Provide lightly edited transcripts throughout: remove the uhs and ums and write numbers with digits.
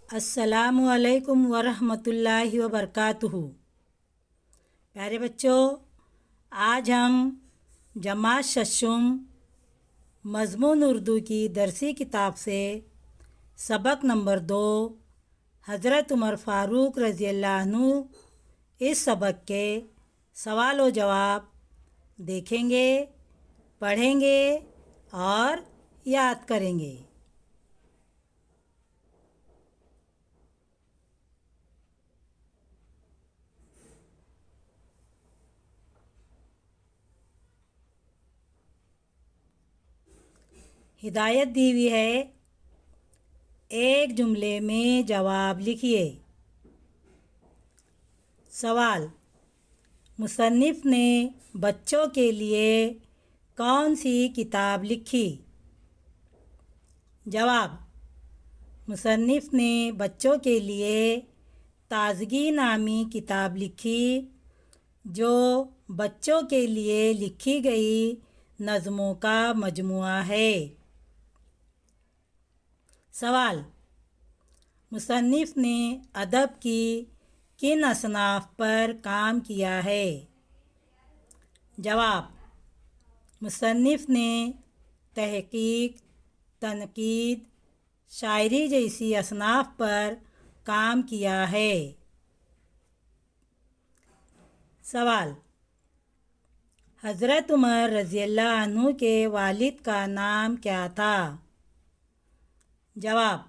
السلام علیکم ورحمۃ اللہ وبرکاتہ۔ پیارے بچوں، آج ہم جماعت ششم مضمون اردو کی درسی کتاب سے سبق نمبر 2 حضرت عمر فاروق رضی اللہ عنہ اس سبق کے سوال و جواب دیکھیں گے، پڑھیں گے اور یاد کریں گے۔ ہدایت دی ہوئی ہے، ایک جملے میں جواب لکھیے۔ سوال: مصنف نے بچوں کے لیے کون سی کتاب لکھی؟ جواب: مصنف نے بچوں کے لیے تازگی نامی کتاب لکھی، جو بچوں کے لیے لکھی گئی نظموں کا مجموعہ ہے۔ سوال: مصنف نے ادب کی کن اصناف پر کام کیا ہے؟ جواب: مصنف نے تحقیق، تنقید، شاعری جیسی اصناف پر کام کیا ہے۔ سوال: حضرت عمر رضی اللہ عنہ کے والد کا نام کیا تھا؟ جواب: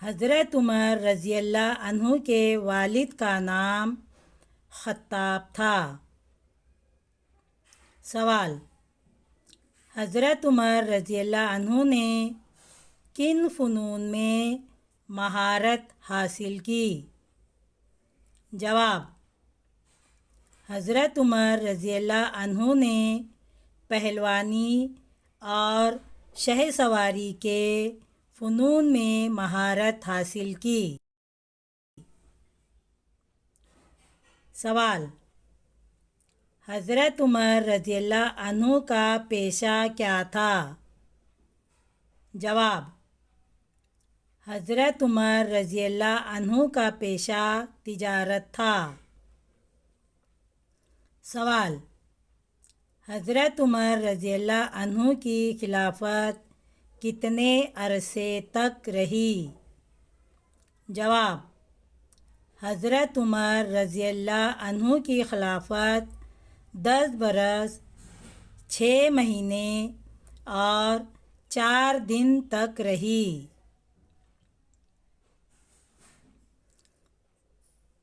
حضرت عمر رضی اللہ عنہ کے والد کا نام خطاب تھا۔ سوال: حضرت عمر رضی اللہ عنہ نے کن فنون میں مہارت حاصل کی؟ جواب: حضرت عمر رضی اللہ عنہ نے پہلوانی اور شہ سواری کے فنون میں مہارت حاصل کی۔ سوال: حضرت عمر رضی اللہ عنہ کا پیشہ کیا تھا؟ جواب: حضرت عمر رضی اللہ عنہ کا پیشہ تجارت تھا۔ سوال: حضرت عمر رضی اللہ عنہ کی خلافت کتنے عرصے تک رہی؟ جواب: حضرت عمر رضی اللہ عنہ کی خلافت 10 برس 6 مہینے اور 4 دن تک رہی۔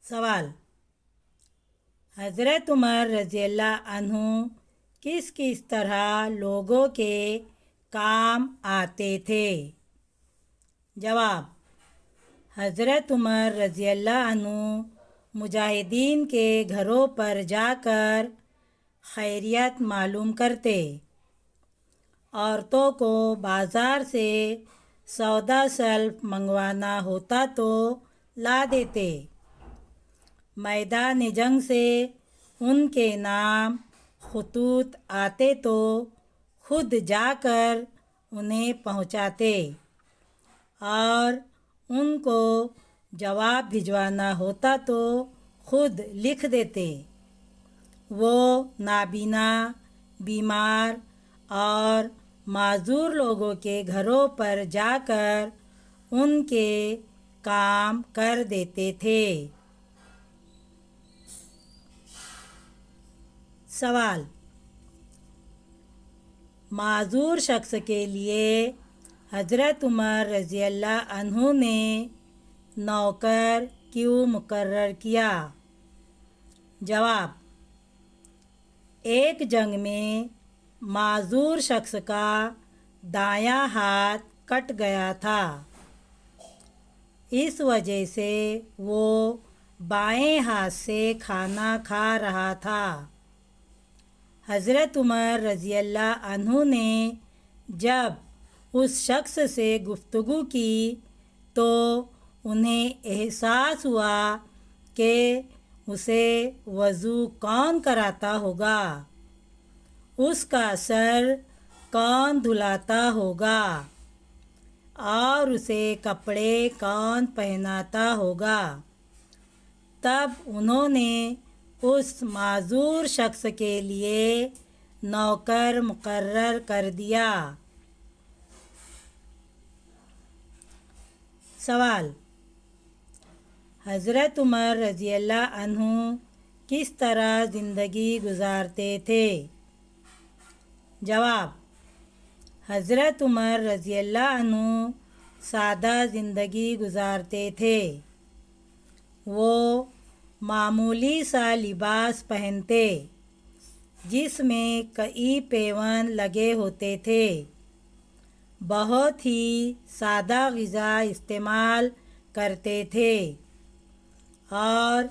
سوال: حضرت عمر رضی اللہ عنہ کس طرح لوگوں کے کام آتے تھے؟ جواب: حضرت عمر رضی اللہ عنہ مجاہدین کے گھروں پر جا کر خیریت معلوم کرتے، عورتوں کو بازار سے سودا سلف منگوانا ہوتا تو لا دیتے، میدان جنگ سے ان کے نام خطوط آتے تو خود جا کر انہیں پہنچاتے، اور ان کو جواب بھجوانا ہوتا تو خود لکھ دیتے۔ وہ نابینا، بیمار اور معذور لوگوں کے گھروں پر جا کر ان کے کام کر دیتے تھے۔ سوال: معذور شخص کے لیے حضرت عمر رضی اللہ عنہ نے نوکر کیوں مقرر کیا؟ جواب: ایک جنگ میں معذور شخص کا دایاں ہاتھ کٹ گیا تھا، اس وجہ سے وہ بائیں ہاتھ سے کھانا کھا رہا تھا۔ حضرت عمر رضی اللہ عنہ نے جب اس شخص سے گفتگو کی تو انہیں احساس ہوا کہ اسے وضو کون کراتا ہوگا، اس کا سر کون دھلاتا ہوگا۔ اور اسے کپڑے کون پہناتا ہوگا؟ تب انہوں نے اس معذور شخص کے لیے نوکر مقرر کر دیا۔ سوال: حضرت عمر رضی اللہ عنہ کس طرح زندگی گزارتے تھے؟ جواب: حضرت عمر رضی اللہ عنہ سادہ زندگی گزارتے تھے۔ وہ معمولی سا لباس پہنتے جس میں کئی پیوند لگے ہوتے تھے، بہت ہی سادہ غذا استعمال کرتے تھے اور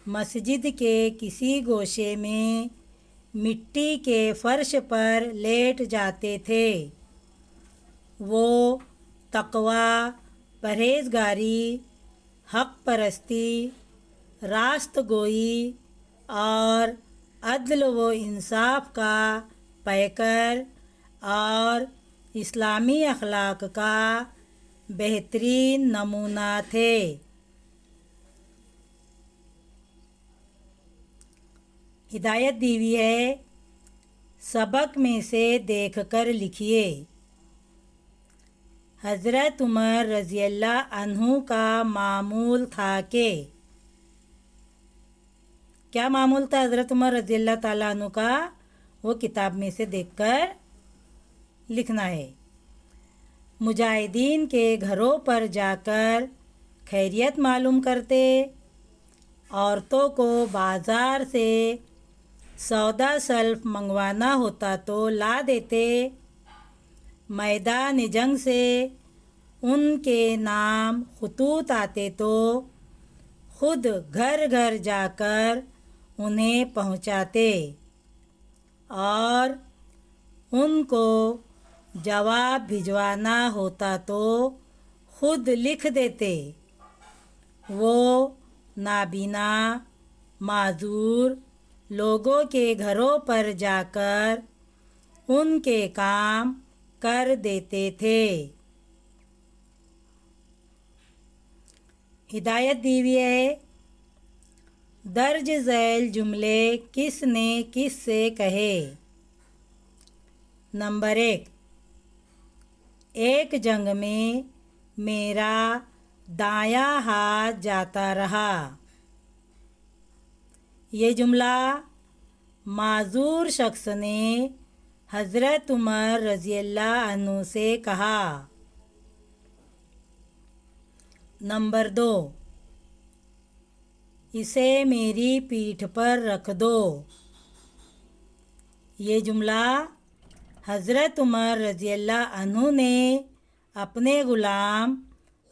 مسجد کے کسی گوشے میں مٹی کے فرش پر لیٹ جاتے تھے۔ وہ تقویٰ، پرہیزگاری، حق پرستی، راست گوئی اور عدل و انصاف کا پیکر اور اسلامی اخلاق کا بہترین نمونہ تھے۔ ہدایت دی ہوئی ہے، سبق میں سے دیکھ کر لکھیے۔ حضرت عمر رضی اللہ عنہ کا معمول تھا کہ کیا معمول تھا حضرت عمر رضی اللہ تعالیٰ عنہ کا؟ وہ کتاب میں سے دیکھ کر لکھنا ہے۔ مجاہدین کے گھروں پر جا کر خیریت معلوم کرتے، عورتوں کو بازار سے سودا سلف منگوانا ہوتا تو لا دیتے، میدان جنگ سے ان کے نام خطوط آتے تو خود گھر گھر جا کر انہیں پہنچاتے اور ان کو جواب بھجوانا ہوتا تو خود لکھ دیتے۔ وہ نابینا، معذور لوگوں کے گھروں پر جا کر ان کے کام کر دیتے تھے۔ ہدایت دی ہوئی ہے، درج ذیل جملے کس نے کس سے کہے؟ نمبر 1، ایک جنگ میں میرا دایاں ہاتھ جاتا رہا۔ یہ جملہ معذور شخص نے حضرت عمر رضی اللہ عنہ سے کہا۔ نمبر 2، اسے میری پیٹھ پر رکھ دو۔ یہ جملہ حضرت عمر رضی اللہ عنہ نے اپنے غلام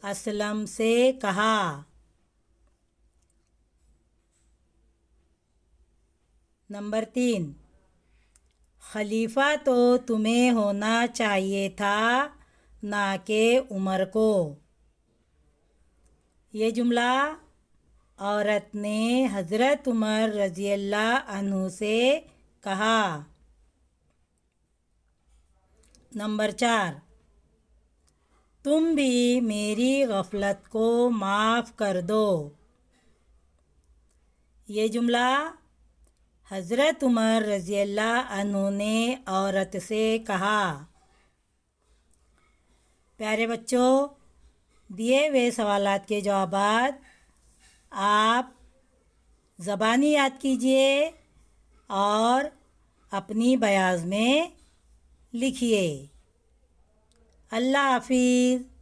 اسلم سے کہا۔ نمبر 3، خلیفہ تو تمہیں ہونا چاہیے تھا نہ کہ عمر کو۔ یہ جملہ عورت نے حضرت عمر رضی اللہ عنہ سے کہا۔ نمبر 4، تم بھی میری غفلت کو معاف کر دو۔ یہ جملہ حضرت عمر رضی اللہ عنہ نے عورت سے کہا۔ پیارے بچوں، دیے ہوئے سوالات کے جوابات آپ زبانی یاد کیجیے اور اپنی بیاض میں لکھیے۔ اللہ حافظ۔